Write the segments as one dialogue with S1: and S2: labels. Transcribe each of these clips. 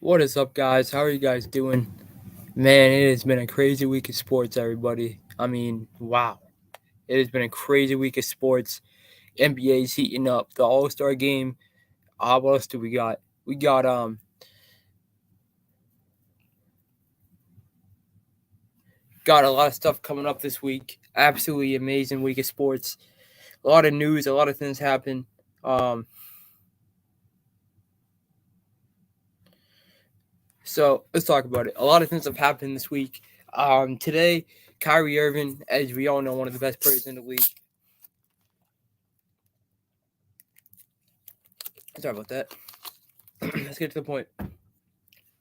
S1: What is up, guys? How are you guys doing? Man, it has been a crazy week of sports, everybody. I mean, wow. It has been a crazy week of sports. NBA's heating up. The All-Star game. What else do we got? We got a lot of stuff coming up this week. Absolutely amazing week of sports. A lot of news, a lot of things happen. So let's talk about it. A lot of things have happened this week. Today, Kyrie Irving, as we all know, one of the best players in the league. Sorry about that. Let's get to the point.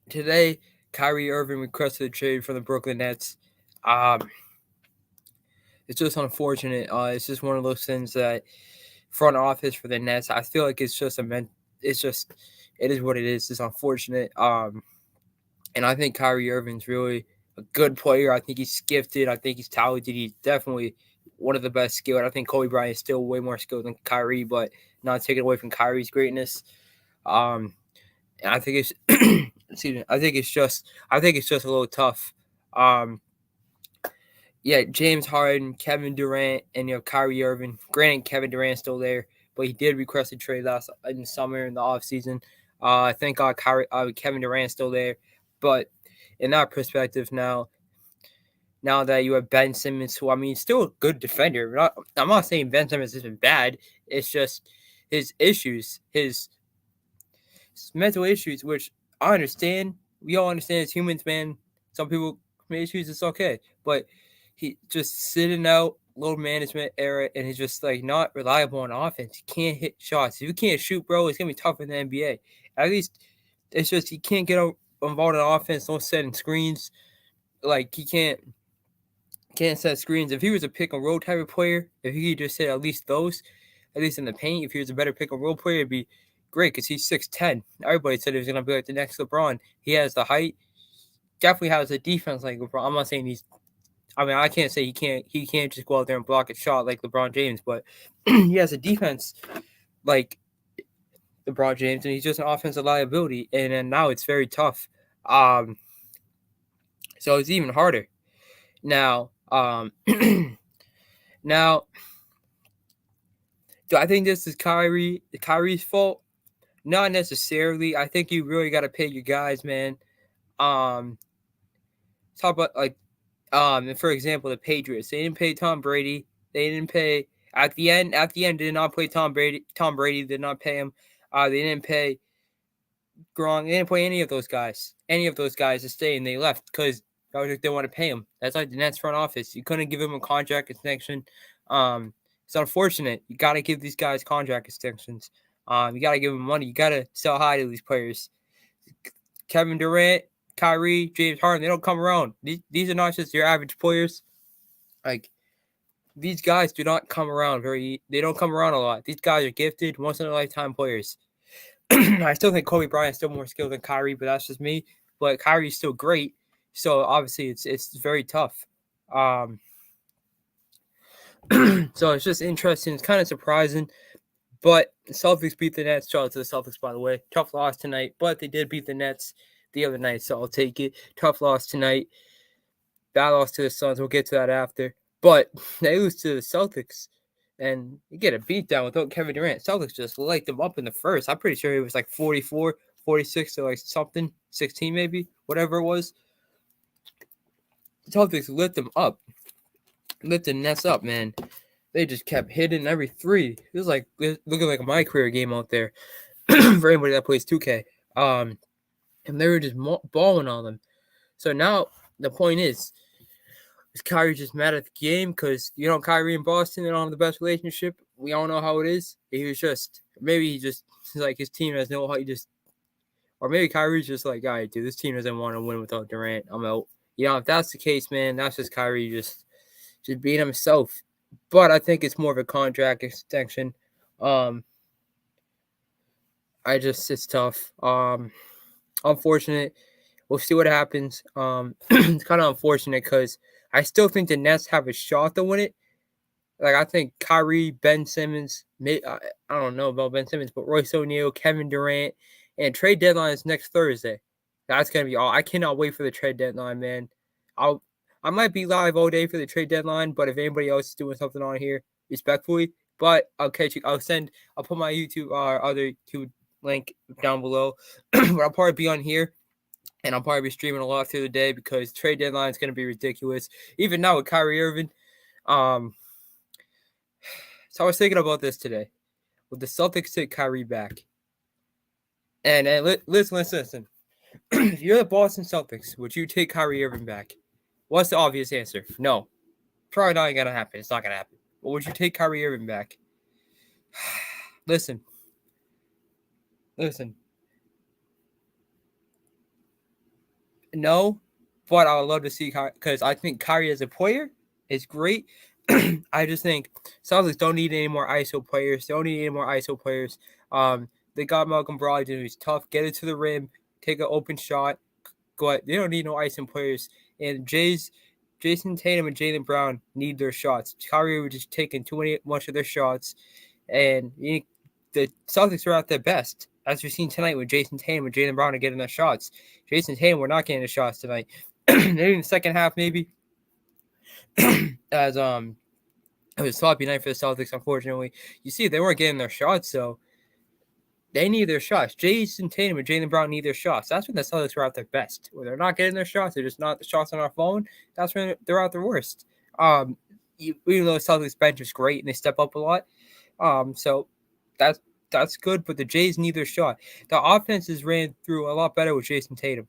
S1: Today, Kyrie Irving requested a trade from the Brooklyn Nets. It's just unfortunate. It's just one of those things that front office for the Nets. I feel like it's just it is what it is. It's unfortunate. And I think Kyrie Irving's really a good player. I think he's gifted. I think he's talented. He's definitely one of the best skilled. I think Kobe Bryant is still way more skilled than Kyrie, but not taking away from Kyrie's greatness. And I think it's excuse me. I think it's just a little tough. Um, yeah, James Harden, Kevin Durant, and Kyrie Irving. Granted, Kevin Durant's still there, but he did request a trade last in the summer in the offseason. Thank God Kevin Durant's still there, but in that perspective now that you have Ben Simmons, who I mean, still a good defender. I'm not saying Ben Simmons isn't bad. It's just his issues, his mental issues, which I understand. We all understand as humans, man. Some people have issues, it's okay. But he just sitting out load management era, and he's just like not reliable on offense. He can't hit shots. If you can't shoot, bro, it's gonna be tough in the NBA. At least it's just he can't get involved in offense. Don't set in screens. Like he can't set screens. If he was a pick and roll type of player, if he could just hit at least those, at least in the paint, if he was a better pick and roll player, it'd be great because he's 6'10". Everybody said he was gonna be like the next LeBron. He has the height, definitely has a defense like LeBron. I'm not saying he's. I mean, I can't say he can't just go out there and block a shot like LeBron James, but he has a defense like LeBron James, and he's just an offensive liability. And then now it's very tough. So it's even harder now. Now, do I think this is Kyrie's fault? Not necessarily. I think you really got to pay your guys, man. Talk about like, for example, the Patriots. They didn't pay Tom Brady. They didn't pay at the end. At the end, did not pay Tom Brady. Tom Brady did not pay him. They didn't pay Gronk. They didn't pay any of those guys. Any of those guys to stay, and they left because Belichick didn't want to pay him. That's like the Nets front office. You couldn't give him a contract extension. It's unfortunate. You got to give these guys contract extensions. You got to give them money. You got to sell high to these players. Kevin Durant, Kyrie, James Harden, they don't come around. These are not just your average players. Like, these guys do not come around they don't come around a lot. These guys are gifted, once in a lifetime players. I still think Kobe Bryant's still more skilled than Kyrie, but that's just me. But Kyrie's still great. So obviously it's very tough. So it's just interesting. It's kind of surprising. But Celtics beat the Nets. Shout out to the Celtics, by the way. Tough loss tonight, but they did beat the Nets the other night, so I'll take it. Tough loss tonight. Bad loss to the Suns. We'll get to that after. But they lose to the Celtics, and you get a beatdown without Kevin Durant. Celtics just light them up in the first. I'm pretty sure it was like 44, 46 to like something, 16 maybe, whatever it was. The Celtics lit them up. Lit the Nets up, man. They just kept hitting every three. It was like looking like my career game out there for anybody that plays 2K. And they were just balling on them. So now the point is Kyrie just mad at the game because Kyrie and Boston, they don't have the best relationship. We all know how it is. He was just like his team has no how or maybe Kyrie's just like, all right, dude, this team doesn't want to win without Durant. I'm out. If that's the case, man, that's just Kyrie just being himself. But I think it's more of a contract extension. It's tough. Unfortunate. We'll see what happens. It's kind of unfortunate because I still think the Nets have a shot to win it. Like, I think Kyrie, Ben Simmons, I don't know about Ben Simmons, but Royce O'Neal, Kevin Durant, and trade deadline is next Thursday. That's gonna be all. I cannot wait for the trade deadline, man. I might be live all day for the trade deadline, but if anybody else is doing something on here, respectfully. But I'll catch you. I'll put my YouTube other YouTube link down below. But I'll probably be on here. And I'll probably be streaming a lot through the day because trade deadline is going to be ridiculous. Even now with Kyrie Irving. So I was thinking about this today. Would the Celtics take Kyrie back? And listen. If you're the Boston Celtics, would you take Kyrie Irving back? What's the obvious answer? No. Probably not going to happen. It's not going to happen. But would you take Kyrie Irving back? Listen. No, but I would love to see Kyrie because I think Kyrie as a player is great. I just think Celtics don't need any more ISO players. They don't need any more ISO players. They got Malcolm Brogdon, who's tough. Get it to the rim, take an open shot. Go ahead. They don't need no ISO players. And Jason Tatum and Jaylen Brown need their shots. Kyrie was just taking too much of their shots, and the Celtics are at their best, as we've seen tonight with Jason Tatum and Jaylen Brown are getting their shots. Jason Tatum, we're not getting the shots tonight. Maybe in the second half, maybe. As it was a sloppy night for the Celtics, unfortunately. You see, they weren't getting their shots, so they need their shots. Jason Tatum and Jaylen Brown need their shots. That's when the Celtics are at their best. When they're not getting their shots, they're just not the shots on our phone. That's when they're at their worst. Even though the Celtics bench is great and they step up a lot, so that's good. But the Jays need their shot. The offenses ran through a lot better with Jason Tatum.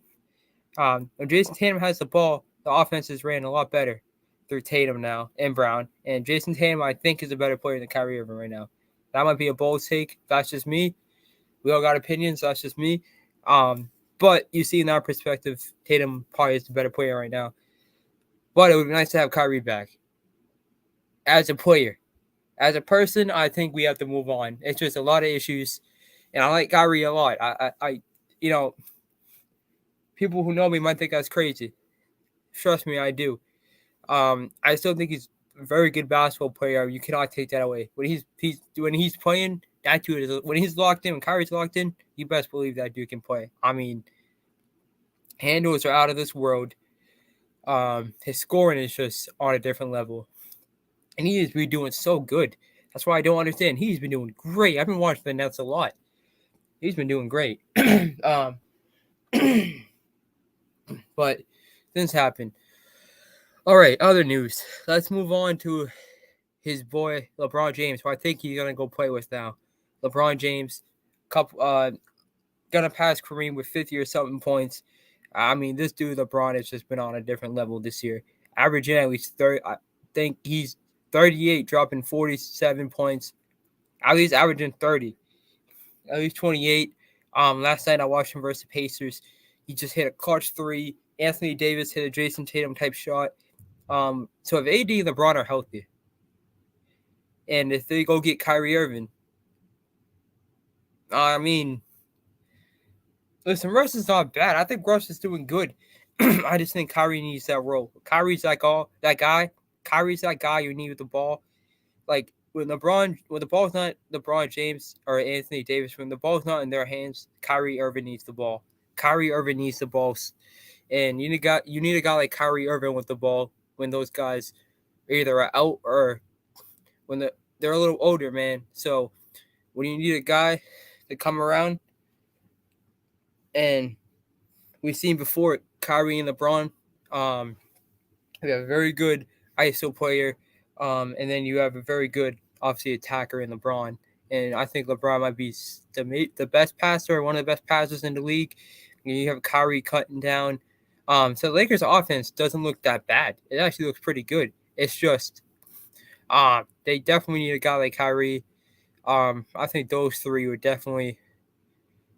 S1: When Jason Tatum has the ball, the offenses ran a lot better through Tatum now and Brown. And Jason Tatum, I think, is a better player than Kyrie Irving right now. That might be a bold take. That's just me. We all got opinions. That's just me. But you see in our perspective, Tatum probably is the better player right now. But it would be nice to have Kyrie back. As a player. As a person, I think we have to move on. It's just a lot of issues. And I like Kyrie a lot. I people who know me might think that's crazy. Trust me, I do. I still think he's a very good basketball player. You cannot take that away. When he's playing, that dude is, when he's locked in, when Kyrie's locked in, you best believe that dude can play. I mean, handles are out of this world. His scoring is just on a different level. And he has been doing so good. That's why I don't understand. He's been doing great. I've been watching the Nets a lot. He's been doing great. But things happen. All right, other news. Let's move on to his boy LeBron James, who I think he's gonna go play with now. LeBron James, gonna pass Kareem with 50 or something points. I mean, this dude LeBron has just been on a different level this year. Averaging at least 30. I think he's 38, dropping 47 points. At least averaging 30. At least 28. Last night I watched him versus the Pacers. He just hit a clutch three. Anthony Davis hit a Jason Tatum type shot. So if AD and LeBron are healthy, and if they go get Kyrie Irving, I mean, listen, Russ is not bad. I think Russ is doing good. I just think Kyrie needs that role. Kyrie's that guy. Kyrie's that guy you need with the ball. Like when the ball's not LeBron James or Anthony Davis, when the ball's not in their hands, Kyrie Irving needs the ball. Kyrie Irving needs the ball, and you need a guy like Kyrie Irving with the ball when those guys either are out or when they're a little older, man. So when you need a guy to come around, and we've seen before Kyrie and LeBron, we have a very good ISO player, and then you have a very good, obviously, attacker in LeBron. And I think LeBron might be the best passer, one of the best passers in the league. And you have Kyrie cutting down. So the Lakers' offense doesn't look that bad. It actually looks pretty good. It's just they definitely need a guy like Kyrie. I think those three would definitely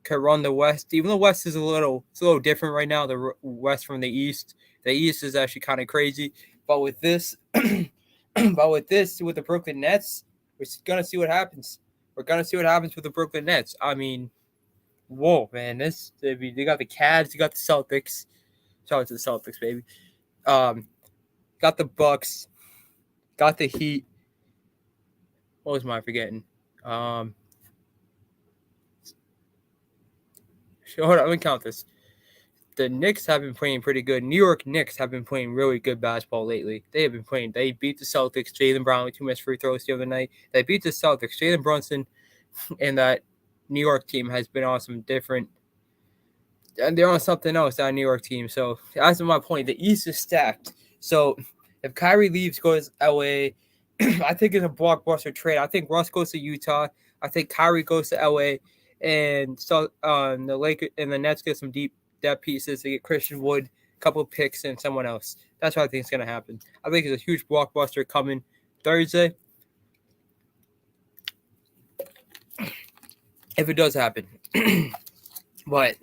S1: could run the West. Even though the West is a little different right now, the West from the East. The East is actually kind of crazy. But with this, with the Brooklyn Nets, we're gonna see what happens. We're gonna see what happens with the Brooklyn Nets. I mean, whoa, man! They got the Cavs, they got the Celtics. Shout out to the Celtics, baby. Got the Bucks, got the Heat. What was mine forgetting? Hold on, let me count this. the Knicks have been playing pretty good. New York Knicks have been playing really good basketball lately. They beat the Celtics. Jaylen Brown with 2 missed free throws the other night. They beat the Celtics. Jalen Brunson and that New York team has been on some different. And they're on something else, that New York team. So that's my point. The East is stacked. So if Kyrie leaves, goes LA, I think it's a blockbuster trade. I think Russ goes to Utah. I think Kyrie goes to LA, and so the Lakers and the Nets get some deep depth pieces. They get Christian Wood, a couple of picks, and someone else. That's what I think is going to happen. I think it's a huge blockbuster coming Thursday. If it does happen. But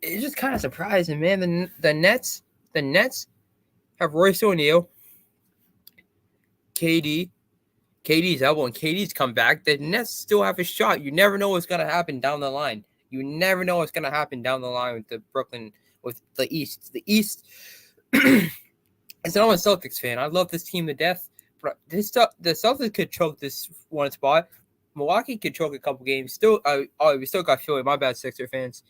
S1: it's just kind of surprising, man. The Nets have Royce O'Neal, KD. KD's elbow and KD's come back. The Nets still have a shot. You never know what's going to happen down the line. You never know what's going to happen down the line with the East. The East, as I'm a Celtics fan, I love this team to death. But the Celtics could choke this one spot. Milwaukee could choke a couple games. We still got Philly. My bad, Sixers fans.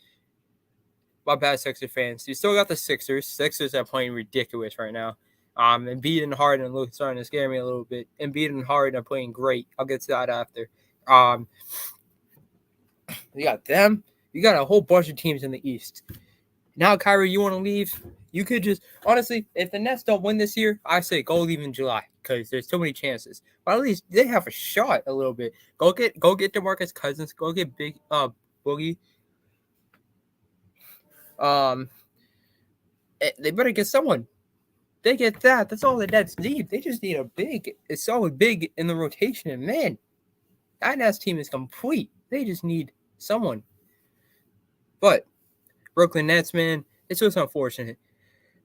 S1: You still got the Sixers. Sixers are playing ridiculous right now. Embiid and Harden are starting to scare me a little bit. Embiid and Harden are playing great. I'll get to that after. You got them. You got a whole bunch of teams in the East. Now, Kyrie, you want to leave? You could just honestly, if the Nets don't win this year, I say go leave in July because there's too many chances. But at least they have a shot a little bit. Go get DeMarcus Cousins. Go get Big Boogie. They better get someone. They get that. That's all the Nets need. They just need a solid big in the rotation. And man, that Nets team is complete. They just need someone. But Brooklyn Nets, man, it's just unfortunate.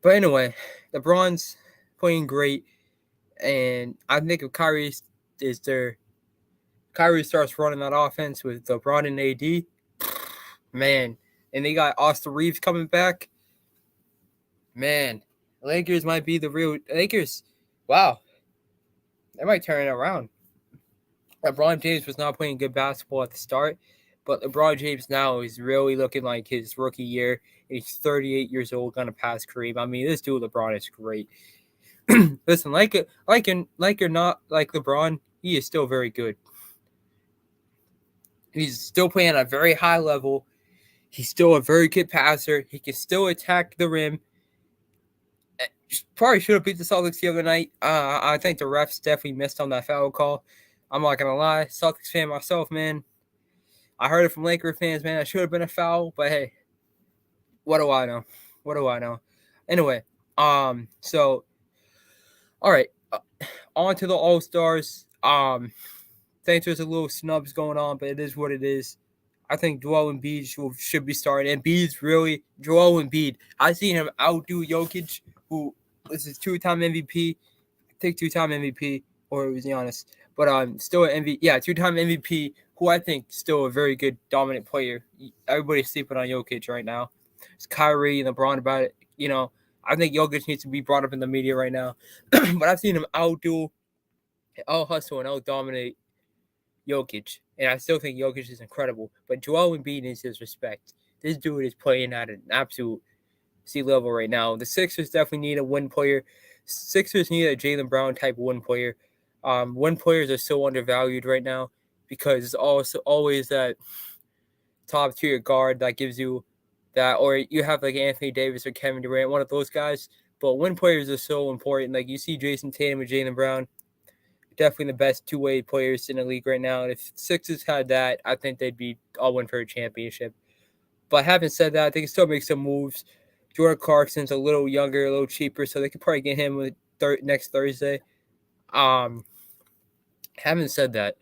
S1: But anyway, LeBron's playing great. And I think if Kyrie starts running that offense with LeBron and AD, man, and they got Austin Reeves coming back, man, Lakers might be the real Lakers. Wow. They might turn it around. LeBron James was not playing good basketball at the start, but LeBron James now is really looking like his rookie year. He's 38 years old, going to pass Kareem. I mean, this dude LeBron is great. Listen, like or not like LeBron, he is still very good. He's still playing at a very high level. He's still a very good passer. He can still attack the rim. Probably should have beat the Celtics the other night. I think the refs definitely missed on that foul call. I'm not going to lie. Celtics fan myself, man. I heard it from Laker fans, man. It should have been a foul, but hey, what do I know? Anyway, so, all right, on to the All-Stars. Thanks, there's a little snubs going on, but it is what it is. I think Joel Embiid should be starting. Joel Embiid. I seen him outdo Jokic, who was his two-time MVP. I think two-time MVP, or it was Giannis. But still an MVP. Yeah, two-time MVP, who I think still a very good dominant player. Everybody's sleeping on Jokic right now. It's Kyrie and LeBron about it. You know, I think Jokic needs to be brought up in the media right now. But I've seen him outdo, out-hustle, and out-dominate Jokic. And I still think Jokic is incredible. But Joel Embiid needs his respect. This dude is playing at an absolute C level right now. The Sixers definitely need a win player. Sixers need a Jaylen Brown type win player. Win players are so undervalued right now because it's also always that top tier guard that gives you that, or you have like Anthony Davis or Kevin Durant, one of those guys. But win players are so important. Like you see Jason Tatum and Jaylen Brown, definitely the best two-way players in the league right now. And if Sixers had that, I think they'd be all in for a championship. But having said that, they can still make some moves. Jordan Clarkson's a little younger, a little cheaper, so they could probably get him next Thursday. Having said that,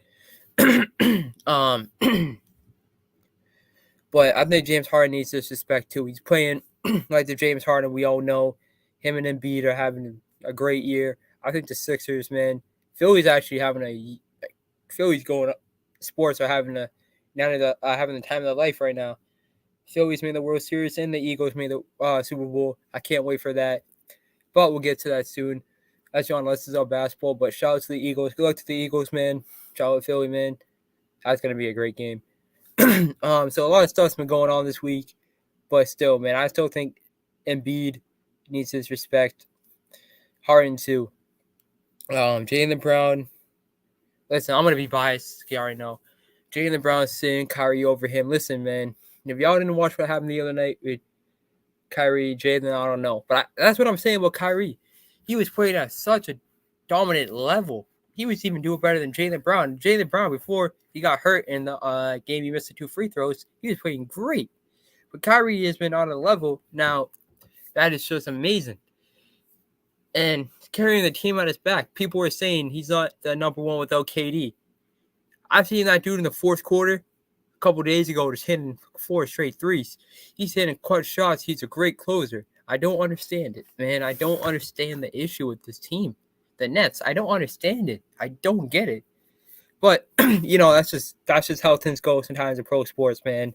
S1: but I think James Harden needs this respect too. He's playing like the James Harden we all know. Him and Embiid are having a great year. I think the Sixers, man, Philly's actually Philly's going up. Sports are having the time of their life right now. Phillies made the World Series and the Eagles made the Super Bowl. I can't wait for that. But we'll get to that soon. That's John Lester's our basketball. But shout out to the Eagles. Good luck to the Eagles, man. Shout out Philly, man. That's going to be a great game. So a lot of stuff's been going on this week. but still, man, I still think Embiid needs his respect. Harden too. Jaylen Brown. Listen, I'm gonna be biased. You already know. Jaylen Brown sitting Kyrie over him. Listen, man. If y'all didn't watch what happened the other night with Kyrie, Jaylen, I don't know. But that's what I'm saying about Kyrie. He was playing at such a dominant level. He was even doing better than Jaylen Brown. Jaylen Brown, before he got hurt in the game, he missed the 2 free throws. He was playing great. But Kyrie has been on a level now that is just amazing. And carrying the team on his back. People were saying he's not the number one without KD. I've seen that dude in the fourth quarter a couple days ago just hitting 4 straight threes. He's hitting clutch shots. He's a great closer. I don't understand it, man. I don't understand the issue with this team. The Nets, I don't understand it. I don't get it. But, that's just how things go sometimes in pro sports, man.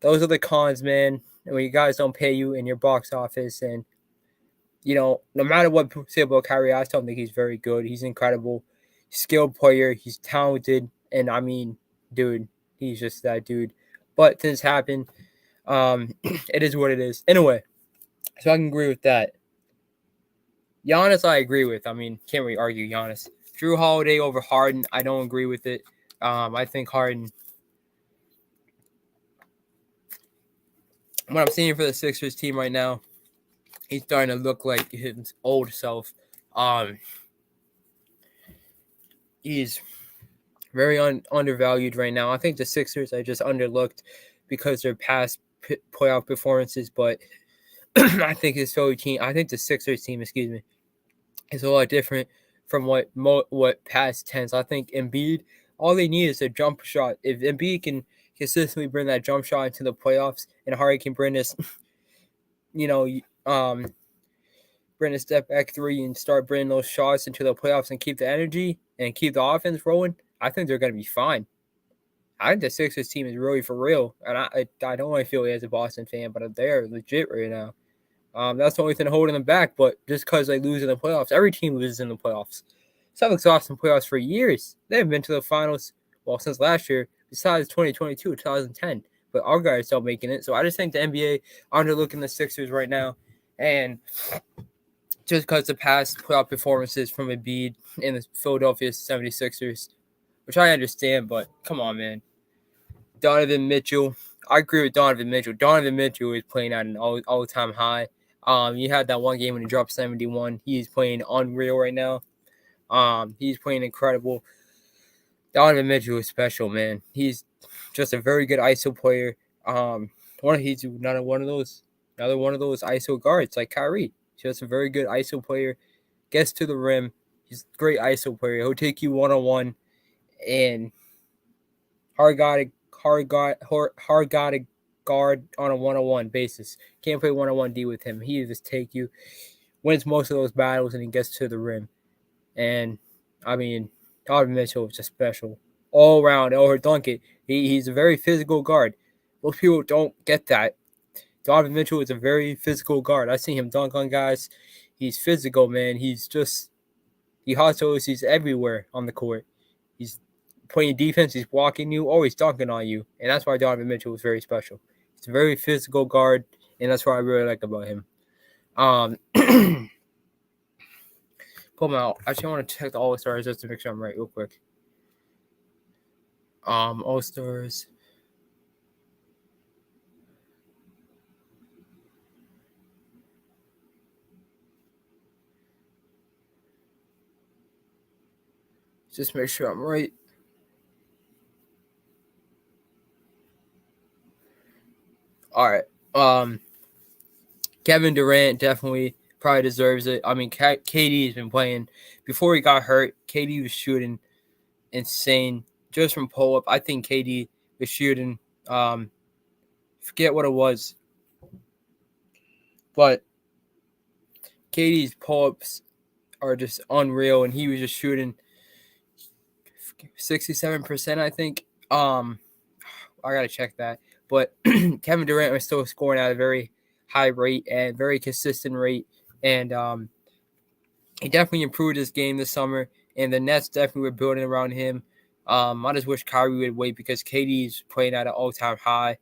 S1: Those are the cons, man. When you guys don't pay you in your box office. And, no matter what people say about Kyrie, I still think he's very good. He's incredible. Skilled player. He's talented. And, I mean, dude, he's just that dude. But things happen. It is what it is. Anyway, so I can agree with that. Giannis, I agree with. I mean, can't really argue Giannis. Drew Holiday over Harden, I don't agree with it. I think Harden, what I'm seeing for the Sixers team right now, he's starting to look like his old self. He's very undervalued right now. I think the Sixers are just underlooked because their past playoff performances, but I think the Sixers team, is a lot different from what past tense. I think Embiid, all they need is a jump shot. If Embiid can consistently bring that jump shot into the playoffs, and Harden can bring this, bring a step back three and start bringing those shots into the playoffs and keep the energy and keep the offense rolling, I think they're going to be fine. I think the Sixers team is really for real, and I don't want to feel as a Boston fan, but they're legit right now. That's the only thing holding them back, but just because they lose in the playoffs, every team loses in the playoffs. Celtics lost in playoffs for years. They haven't been to the finals, since last year, besides 2022, 2010. But our guys still making it. So I just think the NBA underlooking the Sixers right now. And just because the past playoff performances from Embiid in the Philadelphia 76ers, which I understand, but come on, man. Donovan Mitchell. I agree with Donovan Mitchell. Donovan Mitchell is playing at an all-time high. You had that one game when he dropped 71. He's playing unreal right now. He's playing incredible. Donovan Mitchell is special, man. He's just a very good ISO player. He's another one of those ISO guards like Kyrie. He's just a very good ISO player. Gets to the rim. He's a great ISO player. He'll take you one-on-one, and hard got to guard on a one-on-one basis. Can't play one-on-one D with him. He just take you, wins most of those battles, and he gets to the rim. And I mean, Donovan Mitchell is just special all around. Over dunk it. He's a very physical guard. Most people don't get that. Donovan Mitchell is a very physical guard. I've seen him dunk on guys. He's physical, man. He hustles. He's everywhere on the court. He's playing defense. He's blocking you, always dunking on you. And that's why Donovan Mitchell is very special. He's a very physical guard, and that's what I really like about him. Pull them out. Actually, I want to check the All-Stars just to make sure I'm right real quick. All-Stars. Just make sure I'm right. All right. Kevin Durant definitely probably deserves it. I mean, KD has been playing. Before he got hurt, KD was shooting insane just from pull-up. I think KD was shooting, forget what it was, but KD's pull-ups are just unreal, and he was just shooting 67%, I think. I got to check that. But Kevin Durant was still scoring at a very high rate and very consistent rate. And he definitely improved his game this summer. And the Nets definitely were building around him. I just wish Kyrie would wait because KD's playing at an all-time high.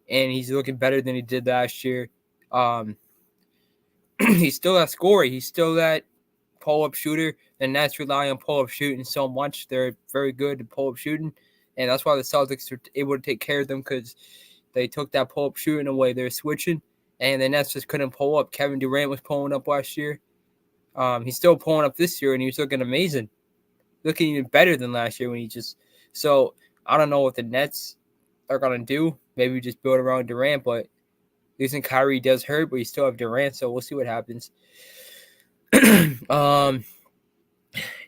S1: and he's looking better than he did last year. He's still that scorer. He's still that pull-up shooter. The Nets rely on pull-up shooting so much. They're very good at pull-up shooting, and that's why the Celtics are able to take care of them because they took that pull-up shooting away. They're switching, and the Nets just couldn't pull up. Kevin Durant was pulling up last year. He's still pulling up this year, and he was looking amazing. Looking even better than last year when he just – so I don't know what the Nets are going to do. Maybe just build around Durant, but losing Kyrie does hurt, but you still have Durant, so we'll see what happens.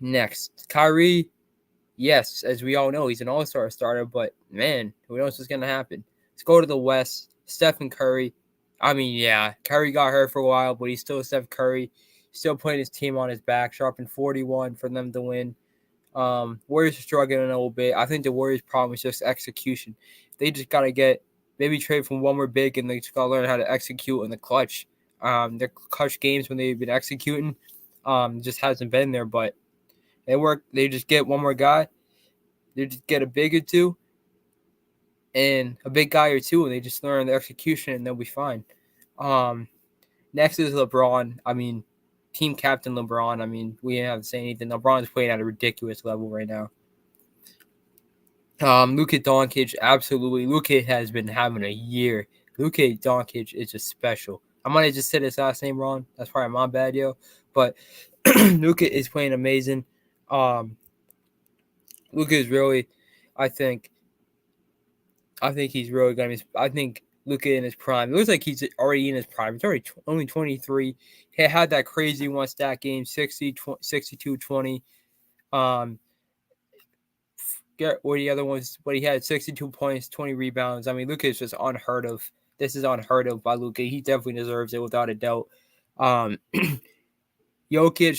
S1: Next, Kyrie, yes, as we all know, he's an all-star starter, but man, who knows what's going to happen? Let's go to the West. Stephen Curry. I mean, yeah, Curry got hurt for a while, but he's still Steph Curry. Still putting his team on his back, sharping 41 for them to win. Warriors are struggling a little bit. I think the Warriors' problem is just execution. They just got to get maybe trade from one more big, and they just got to learn how to execute in the clutch. Their clutch games when they've been executing just hasn't been there, but they work. They just get one more guy. They just get a big or two and a big guy or two, and they just learn the execution, and they'll be fine. Next is LeBron. I mean, team captain LeBron. I mean, we didn't have to say anything. LeBron's playing at a ridiculous level right now. Luka Doncic, absolutely. Luka has been having a year. Luka Doncic is just special. I might have just said his last name wrong. That's probably my bad, yo. But Luka is playing amazing. Luka is really, I think he's really going to be, I think Luka in his prime. It looks like he's already in his prime. He's already only 23. He had that crazy one-stat game, 62-20. Or the other ones, but he had 62 points, 20 rebounds. I mean, Luka is just unheard of. This is unheard of by Luka. He definitely deserves it without a doubt. Jokic,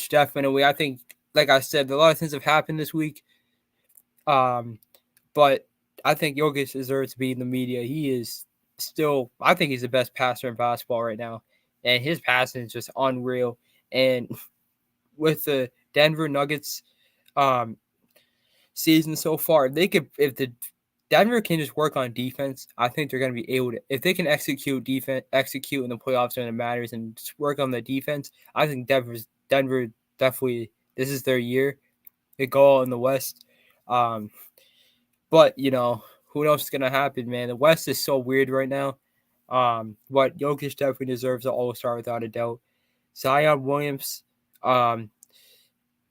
S1: definitely. I think, like I said, a lot of things have happened this week. But I think Jokic deserves to be in the media. He is still, I think he's the best passer in basketball right now. And his passing is just unreal. And with the Denver Nuggets season so far, if the Denver can just work on defense, I think they're going to be able to. If they can execute in the playoffs when it matters, and just work on the defense, I think Denver definitely, this is their year. They go all in the West. But who knows what's going to happen, man? The West is so weird right now. But Jokic definitely deserves an All-Star without a doubt. Zion Williams,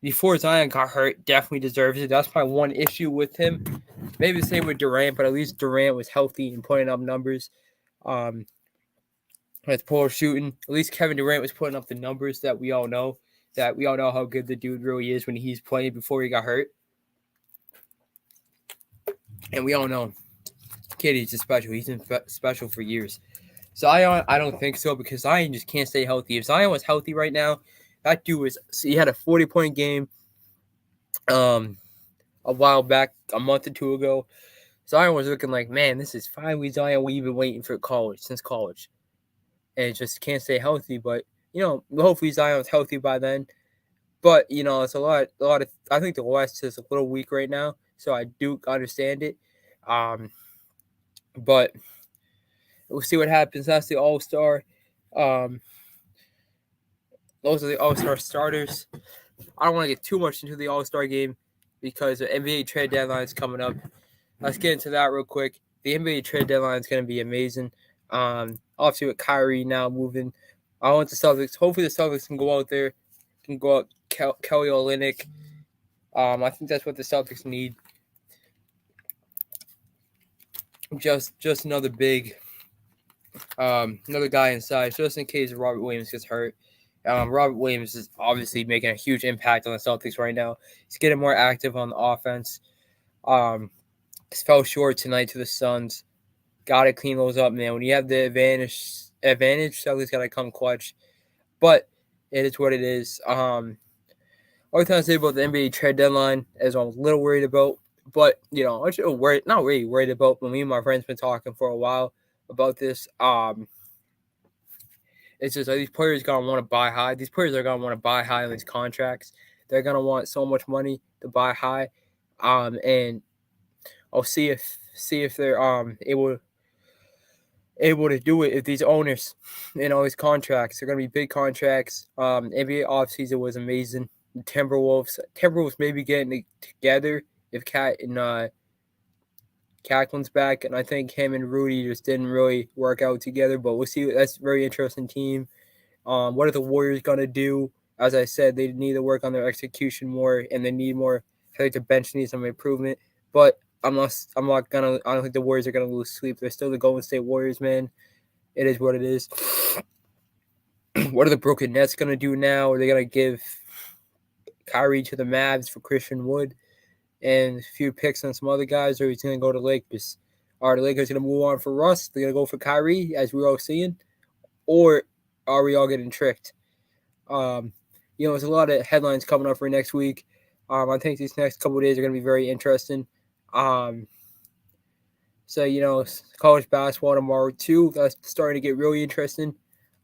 S1: before Zion got hurt, definitely deserves it. That's my one issue with him. Maybe the same with Durant, but at least Durant was healthy and putting up numbers. With pull shooting, at least Kevin Durant was putting up the numbers that we all know. That we all know how good the dude really is when he's playing before he got hurt. And we all know, kid, he's just special. He's been special for years. Zion, I don't think so because Zion just can't stay healthy. If Zion was healthy right now, that dude he had a 40-point game a while back, a month or two ago. Zion was looking like, man, this is finally Zion we've been waiting for since college. And just can't stay healthy. But, hopefully Zion's healthy by then. But, it's a lot of, I think the West is a little weak right now. So I do understand it. But we'll see what happens. That's the All-Star. Those are the All-Star starters. I don't want to get too much into the All-Star game because the NBA trade deadline is coming up. Let's get into that real quick. The NBA trade deadline is going to be amazing. Obviously with Kyrie now moving. I want the Celtics. Hopefully the Celtics can go out there. Can go out Kelly Olynyk. I think that's what the Celtics need. Just another big, another guy inside, just in case Robert Williams gets hurt. Robert Williams is obviously making a huge impact on the Celtics right now. He's getting more active on the offense. Fell short tonight to the Suns. Got to clean those up, man. When you have the advantage, Celtics got to come clutch. But it is what it is. All I can say about the NBA trade deadline is I'm a little worried about. But, I'm still worried, not really worried about, but me and my friends been talking for a while about this. It's just these players going to want to buy high. These players are going to want to buy high on these contracts. They're going to want so much money to buy high. And I'll see if they're able able to do it if these owners, these contracts are going to be big contracts. NBA offseason was amazing. The Timberwolves maybe getting together if Cacklin's back, and I think him and Rudy just didn't really work out together. But we'll see. That's a very interesting team. What are the Warriors going to do? As I said, they need to work on their execution more, and they need more. I think the bench needs some improvement. But I don't think the Warriors are gonna lose sleep. They're still the Golden State Warriors, man. It is what it is. What are the Brooklyn Nets gonna do now? Are they gonna give Kyrie to the Mavs for Christian Wood and a few picks on some other guys, or he's gonna go to Lakers? Are the Lakers gonna move on for Russ? They're gonna go for Kyrie, as we're all seeing, or are we all getting tricked? There's a lot of headlines coming up for next week. I think these next couple of days are going to be very interesting. College basketball tomorrow too. That's starting to get really interesting.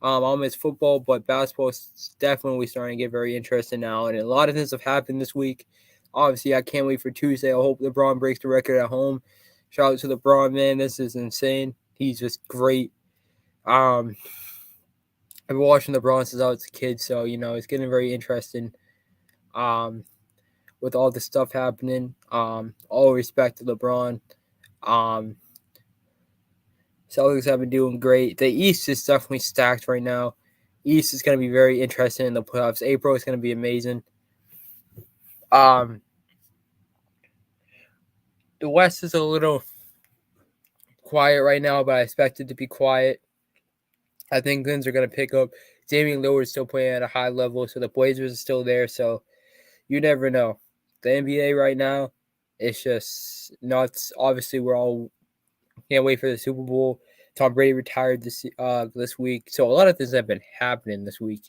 S1: I'll miss football, but basketball is definitely starting to get very interesting now. And a lot of things have happened this week. Obviously, I can't wait for Tuesday. I hope LeBron breaks the record at home. Shout out to LeBron, man. This is insane. He's just great. I've been watching LeBron since I was a kid, so it's getting very interesting. With all the stuff happening, all respect to LeBron. Celtics have been doing great. The East is definitely stacked right now. East is going to be very interesting in the playoffs. April is going to be amazing. The West is a little quiet right now, but I expect it to be quiet. I think things are going to pick up. Damian Lillard is still playing at a high level, so the Blazers are still there. So you never know. The NBA right now, it's just nuts. Obviously, we're all can't wait for the Super Bowl. Tom Brady retired this week, so a lot of things have been happening this week,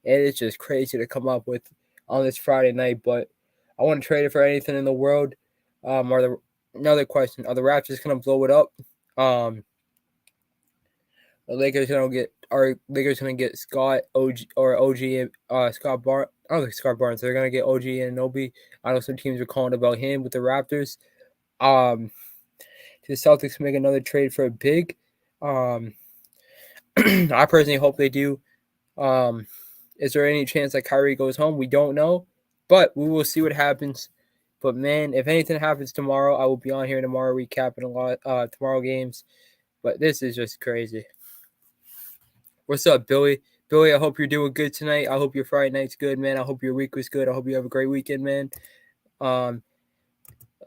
S1: and it's just crazy to come up with on this Friday night. But I wouldn't trade it for anything in the world. Another question: are the Raptors going to blow it up? The Lakers going to get Scott OG Scott Barnes. I don't think Scott Barnes. They're going to get OG Anunoby. I know some teams are calling about him with the Raptors. The Celtics make another trade for a big. I personally hope they do. Is there any chance that Kyrie goes home? We don't know, but we will see what happens. But man, if anything happens tomorrow, I will be on here tomorrow recapping a lot tomorrow games. But this is just crazy. What's up, Billy? Billy, I hope you're doing good tonight. I hope your Friday night's good, man. I hope your week was good. I hope you have a great weekend, man.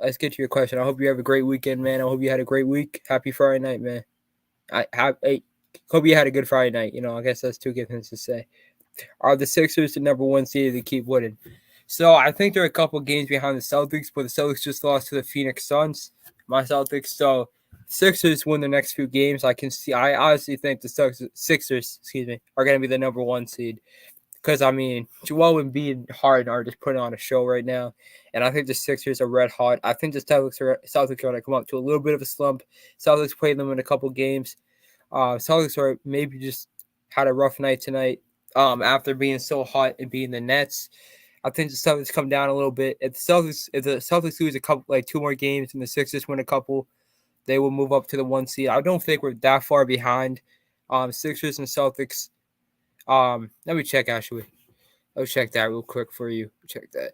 S1: Let's get to your question. I hope you have a great weekend, man. I hope you had a great week. Happy Friday night, man. I hope you had a good Friday night. I guess that's two good things to say. Are the Sixers the number one seed to keep winning? So I think they're a couple games behind the Celtics, but the Celtics just lost to the Phoenix Suns. My Celtics. So Sixers win the next few games. I honestly think the Sixers, are going to be the number one seed. Because, Joel Embiid and Harden are just putting on a show right now. And I think the Sixers are red hot. I think the Celtics are going to come up to a little bit of a slump. Celtics played them in a couple games. Celtics are maybe just had a rough night tonight after being so hot and beating the Nets. I think the Celtics come down a little bit. If the Celtics lose a couple, two more games and the Sixers win a couple, they will move up to the one seed. I don't think we're that far behind. Sixers and Celtics. Let me check actually. I'll check that real quick for you. Check that.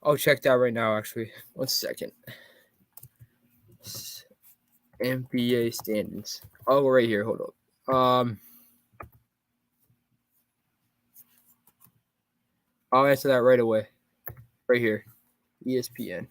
S1: I'll check that right now actually. 1 second. NBA standings. Oh, right here. Hold up. I'll answer that right away. Right here. ESPN.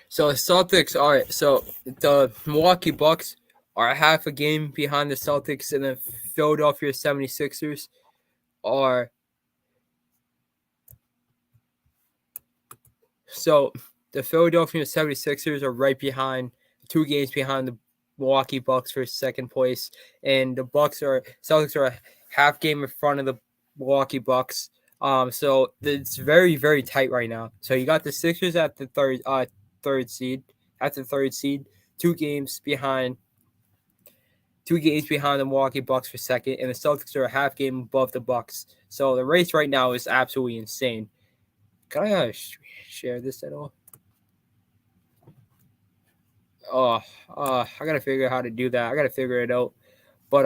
S1: So Celtics, all right. So the Milwaukee Bucks are half a game behind the Celtics, and the Philadelphia 76ers are. So the Philadelphia 76ers are right behind, 2 games behind the Milwaukee Bucks for second place, and the Celtics are a half game in front of the Milwaukee Bucks. So it's very, very tight right now. So you got the Sixers at the third seed, at the third seed, two games behind, the Milwaukee Bucks for second, and the Celtics are a half game above the Bucks. So the race right now is absolutely insane. Can I share this at all? Oh, I gotta figure out how to do that. I gotta figure it out. But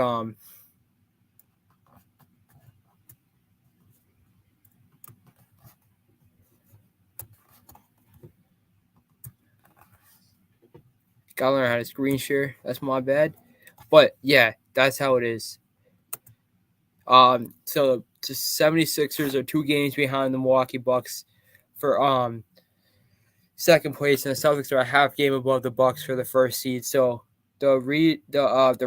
S1: gotta learn how to screen share. That's my bad. But yeah, that's how it is. So the 76ers are two games behind the Milwaukee Bucks for second place, and the Celtics are a half game above the Bucks for the first seed. So the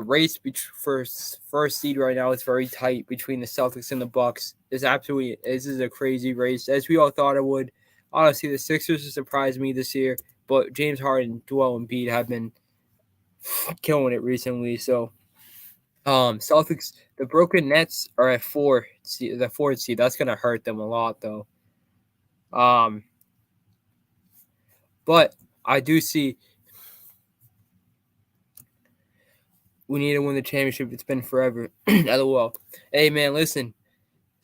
S1: race for first seed right now is very tight between the Celtics and the Bucks. This is a crazy race, as we all thought it would. Honestly, the Sixers have surprised me this year, but James Harden, Joel Embiid have been killing it recently. So Celtics, the Brooklyn Nets are at the fourth seed. That's gonna hurt them a lot, though. Um, but I do see we need to win the championship. It's been forever. LOL. Hey man, listen.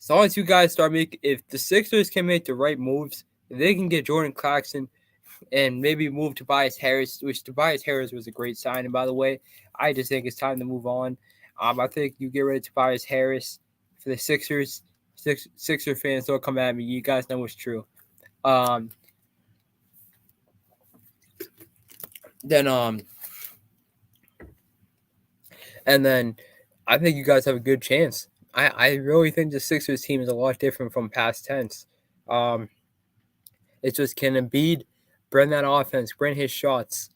S1: As long as you guys start making, if the Sixers can make the right moves, if they can get Jordan Clarkson and maybe move Tobias Harris, which Tobias Harris was a great signing, by the way. I just think it's time to move on. I think you get rid of Tobias Harris for the Sixers. Sixer fans don't come at me. You guys know what's true. Then and then I think you guys have a good chance. I really think the Sixers team is a lot different from past tense. It's just, can Embiid bring that offense, bring his shots?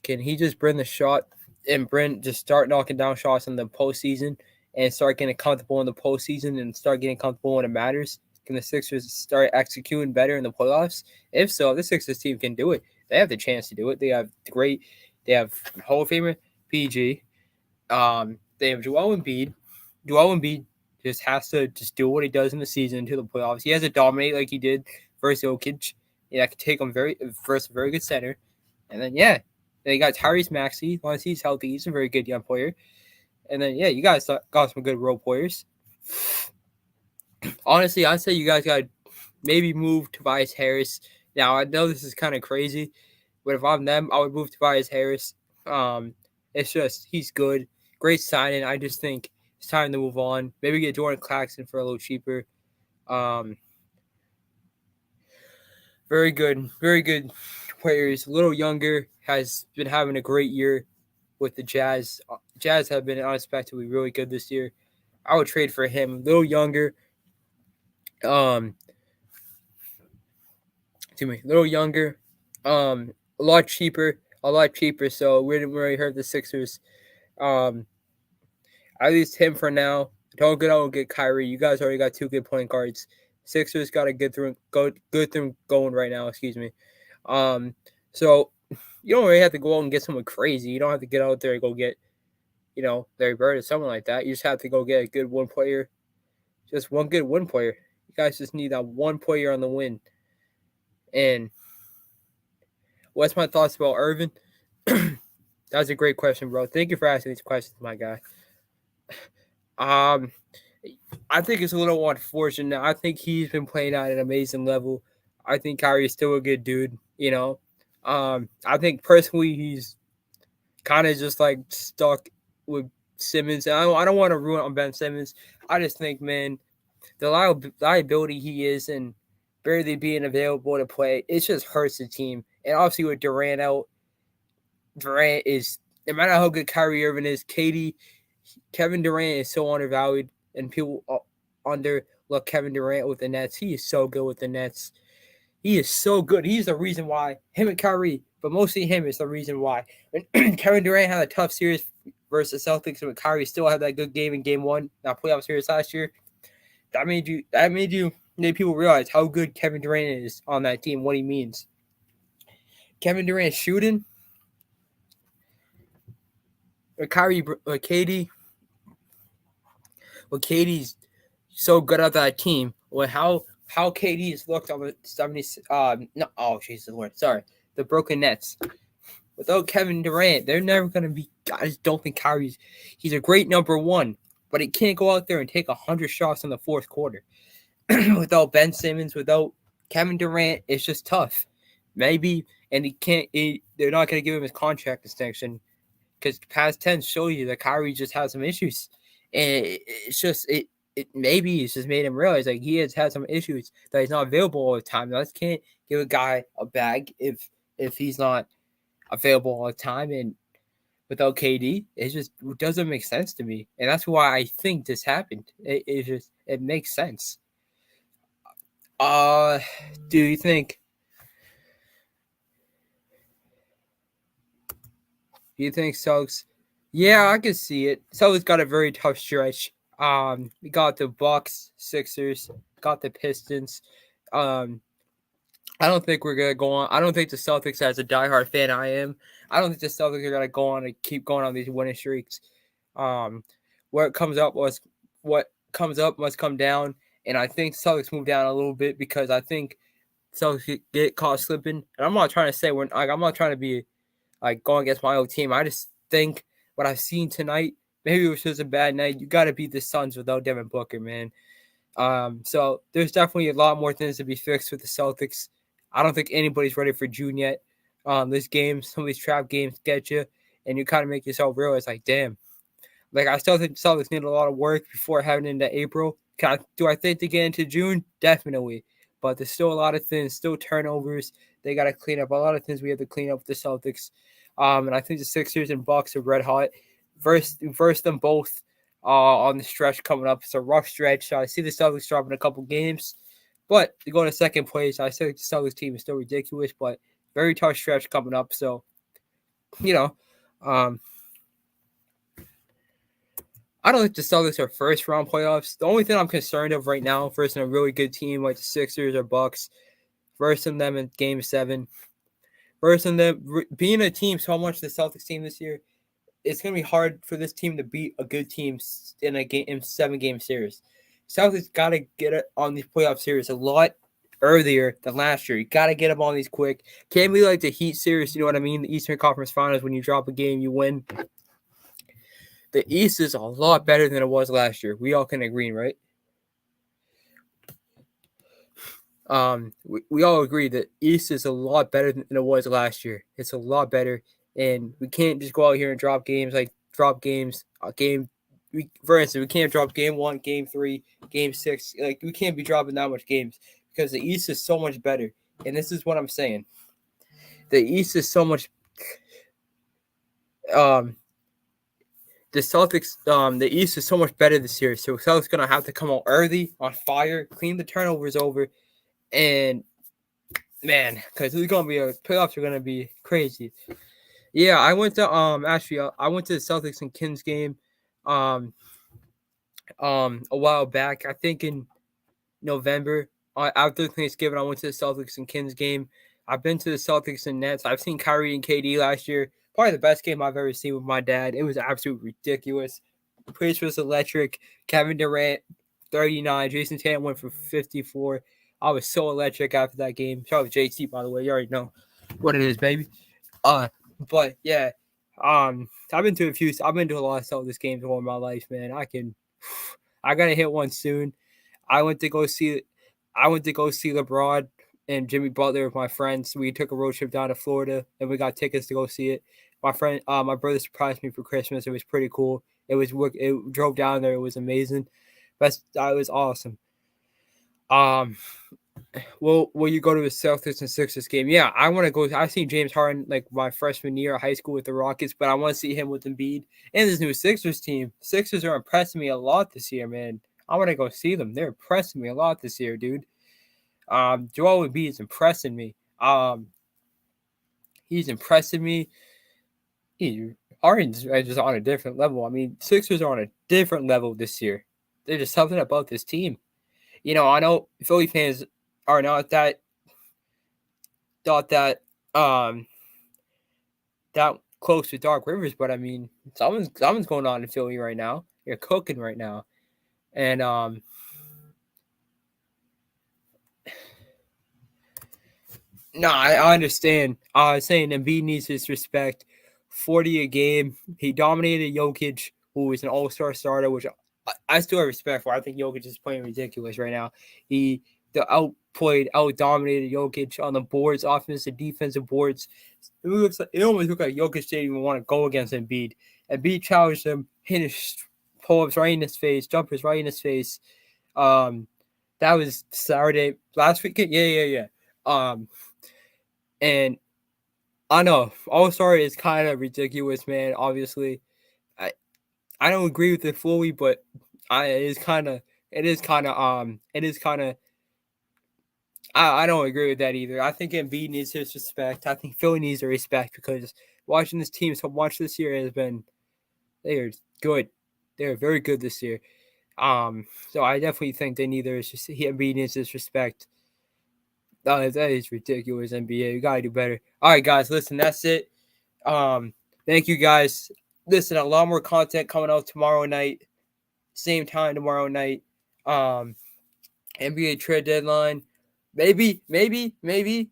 S1: Can he just bring the shot and just start knocking down shots in the postseason and start getting comfortable in the postseason and start getting comfortable when it matters? Can the Sixers start executing better in the playoffs? If so, the Sixers team can do it. They have the chance to do it. They have Hall of Famer PG. They have Joel Embiid. Joel Embiid just has to just do what he does in the season into the playoffs. He has to dominate like he did versus Jokic. Yeah, I could take him versus a very good center. And then then you got Tyrese Maxey. Once he's healthy, he's a very good young player. And then you guys got some good role players. Honestly, I'd say you guys got to maybe move Tobias Harris. Now I know this is kind of crazy, but if I'm them, I would move Tobias Harris. It's just, he's good, great signing. I just think it's time to move on. Maybe get Jordan Clarkson for a little cheaper. Very good players. A little younger, has been having a great year with the Jazz. Jazz have been unexpectedly really good this year. I would trade for him. A little younger. A little younger. A lot cheaper. So we didn't really hurt the Sixers. At least him for now. Don't get out and get Kyrie. You guys already got two good point guards. Sixers got a good thing going right now. Excuse me. So you don't really have to go out and get someone crazy. You don't have to get out there and go get, Larry Bird or someone like that. You just have to go get a good one player. Just one good one player. You guys just need that one player on the win. And what's my thoughts about Irving? That's a great question, bro. Thank you for asking these questions, my guy. I think it's a little unfortunate. I think he's been playing at an amazing level. I think Kyrie is still a good dude, I think personally he's kind of just like stuck with Simmons. I don't want to ruin on Ben Simmons. I just think, man, the liability he is and barely being available to play, it just hurts the team. And obviously with Durant out, Durant is, no matter how good Kyrie Irving is, Kevin Durant is so undervalued, and people underlook Kevin Durant with the Nets. He is so good with the Nets. He is so good. He's the reason why, him and Kyrie, but mostly him is the reason why. When Kevin Durant had a tough series versus Celtics, but Kyrie still had that good game in Game 1, that playoff series last year, that made people realize how good Kevin Durant is on that team, what he means. Kevin Durant shooting, KD's so good at that team. with how KD has looked on the 70. No, oh Jesus Lord, sorry, the broken Nets. Without Kevin Durant, they're never gonna be. I just don't think Kyrie's. He's a great number one, but he can't go out there and take 100 shots in the fourth quarter. Without Ben Simmons, without Kevin Durant, it's just tough. Maybe, and he can't. They're not gonna give him his contract extension because past tense show you that Kyrie just has some issues, and it's just it. Maybe it's just made him realize like he has had some issues that he's not available all the time. You just can't give a guy a bag if he's not available all the time, and without KD, it just doesn't make sense to me, and that's why I think this happened. It makes sense. Do you think? Do you think Suggs? Yeah, I can see it. Suggs got a very tough stretch. We got the Bucks, Sixers, got the Pistons. I don't think we're gonna go on. I don't think the Celtics, as a diehard fan I am, I don't think the Celtics are gonna go on and keep going on these winning streaks. What comes up must come down, and I think Celtics move down a little bit because I think Celtics get caught slipping. And I'm not trying to say I'm not trying to be like going against my old team. I just think what I've seen tonight, maybe it was just a bad night. You got to beat the Suns without Devin Booker, man. So there's definitely a lot more things to be fixed with the Celtics. I don't think anybody's ready for June yet. This game, some of these trap games get you, and you kind of make yourself realize, like, damn. Like, I still think the Celtics need a lot of work before heading into April. Do I think they get into June? Definitely. But there's still a lot of things, still turnovers. They got to clean up a lot of things we have to clean up with the Celtics. And I think the Sixers and Bucks are red hot. Verse them both on the stretch coming up. It's a rough stretch. I see the Celtics dropping a couple games. But to go to second place, I think the Celtics team is still ridiculous, but very tough stretch coming up. So, I don't think the Celtics are first round playoffs. The only thing I'm concerned of right now, versus a really good team like the Sixers or Bucks, versus them in Game 7, versus them being a team so much the Celtics team this year, it's gonna be hard for this team to beat a good team in a 7-game series. Celtics got to get it on these playoff series a lot earlier than last year. You got to get them on these quick. Can't be like the Heat series, you know what I mean? The Eastern Conference Finals, when you drop a game, you win. The East is a lot better than it was last year. We all can agree, right? We all agree that East is a lot better than it was last year. It's a lot better, and we can't just go out here and drop games. For instance, we can't drop game 1, game 3, game 6. Like, we can't be dropping that much games because the East is so much better. And this is what I'm saying. The East is so much. The Celtics, the East is so much better this year. So Celtics gonna have to come out early, on fire, clean the turnovers over, and man, because playoffs are gonna be crazy. Yeah, I went to I went to the Celtics and Kings game. A while back. I think in November, after Thanksgiving, I went to the Celtics and Kings game. I've been to the Celtics and Nets. I've seen Kyrie and KD last year. Probably the best game I've ever seen with my dad. It was absolutely ridiculous. The place was electric. Kevin Durant, 39. Jason Tatum went for 54. I was so electric after that game. Shout out to JT, by the way. You already know what it is, baby. But yeah, I've been to a lot of Celtics games all my life, man. I gotta hit one soon. I went to go see LeBron and Jimmy Butler with my friends. We took a road trip down to Florida and we got tickets to go see it. My brother surprised me for Christmas. It was pretty cool. It drove down there. It was amazing. It was awesome. Will you go to a Celtics and Sixers game? Yeah, I want to go. I've seen James Harden like my freshman year of high school with the Rockets, but I want to see him with Embiid and this new Sixers team. Sixers are impressing me a lot this year, man. I want to go see them. They're impressing me a lot this year, dude. Joel Embiid is impressing me. He's impressing me. Harden's just on a different level. I mean, Sixers are on a different level this year. There's just something about this team. I know Philly fans are not that close to Dark Rivers, but I mean, something's going on in Philly right now. You're cooking right now, and No, I understand. Saying Embiid needs his respect. 40 a game. He dominated Jokic, who is an all-star starter, which I still have respect for. I think Jokic is playing ridiculous right now. He out-dominated Jokic on the boards, offensive, defensive boards. It almost looked like Jokic didn't even want to go against Embiid. Embiid challenged him, hit his pull-ups right in his face, jumpers right in his face. That was Saturday last weekend. Yeah. And I know All-Star is kind of ridiculous, man. Obviously, I I don't agree with it fully, but it is kind of I don't agree with that either. I think Embiid needs his respect. I think Philly needs the respect because watching this team so much this year has been they are good. They are very good this year. So I definitely think they need their Embiid needs his respect. That is ridiculous, NBA. You gotta do better. All right, guys, listen, that's it. Thank you guys. Listen, a lot more content coming out tomorrow night, same time tomorrow night. NBA trade deadline. Maybe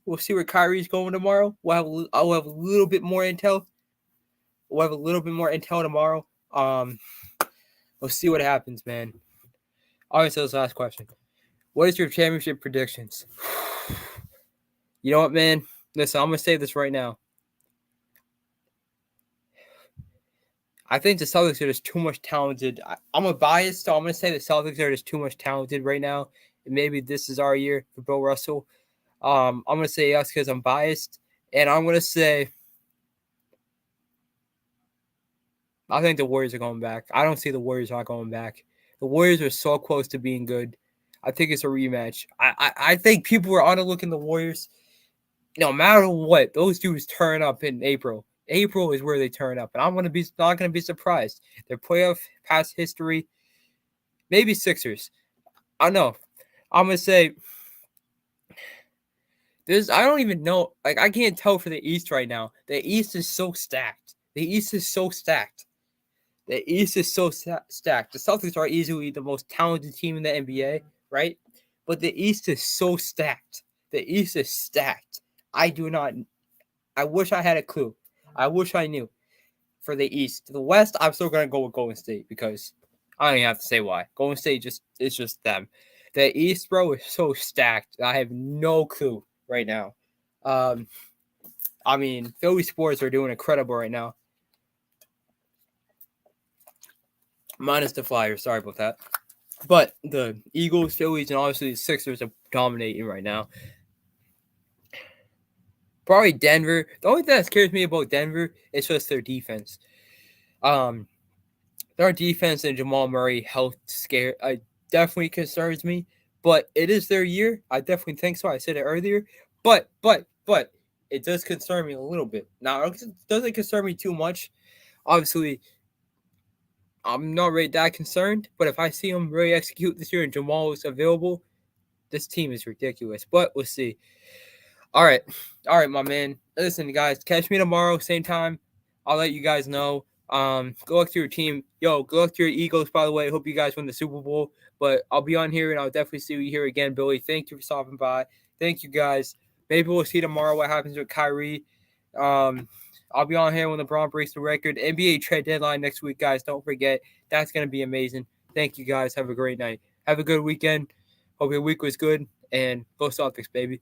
S1: we'll see where Kyrie's going tomorrow. I'll have a little bit more intel. We'll have a little bit more intel tomorrow. We'll see what happens, man. All right, so this last question. What is your championship predictions? You know what, man? Listen, I'm gonna say this right now. I think the Celtics are just too much talented. I'm a bias, so I'm going to say the Celtics are just too much talented right now. And maybe this is our year for Bill Russell. I'm going to say yes because I'm biased. And I'm going to say I think the Warriors are going back. I don't see the Warriors not going back. The Warriors are so close to being good. I think it's a rematch. I think people are overlooking the Warriors. No matter what, those dudes turn up in April. April is where they turn up, and I'm not gonna be surprised. Their playoff past history, maybe Sixers. I know. I'm gonna say there's. I don't even know. Like I can't tell for the East right now. The East is so stacked. The East is so stacked. The East is so stacked. The Celtics are easily the most talented team in the NBA, right? But the East is so stacked. The East is stacked. I do not. I wish I had a clue. I wish I knew. For the East, the West, I'm still gonna go with Golden State because I don't even have to say why. Golden State it's just them. The East, bro, is so stacked. I have no clue right now. I mean, Philly sports are doing incredible right now. Minus the Flyers. Sorry about that. But the Eagles, Phillies, and obviously the Sixers are dominating right now. Probably Denver. The only thing that scares me about Denver is just their defense. Their defense and Jamal Murray health scare definitely concerns me. But it is their year. I definitely think so. I said it earlier. But it does concern me a little bit. Now it doesn't concern me too much. Obviously, I'm not really that concerned. But if I see them really execute this year and Jamal is available, this team is ridiculous. But we'll see. All right, my man. Listen, guys, catch me tomorrow, same time. I'll let you guys know. Good luck to your team. Good luck to your Eagles, by the way. Hope you guys win the Super Bowl. But I'll be on here, and I'll definitely see you here again, Billy. Thank you for stopping by. Thank you, guys. Maybe we'll see tomorrow what happens with Kyrie. I'll be on here when LeBron breaks the record. NBA trade deadline next week, guys. Don't forget. That's going to be amazing. Thank you, guys. Have a great night. Have a good weekend. Hope your week was good. And go Celtics, baby.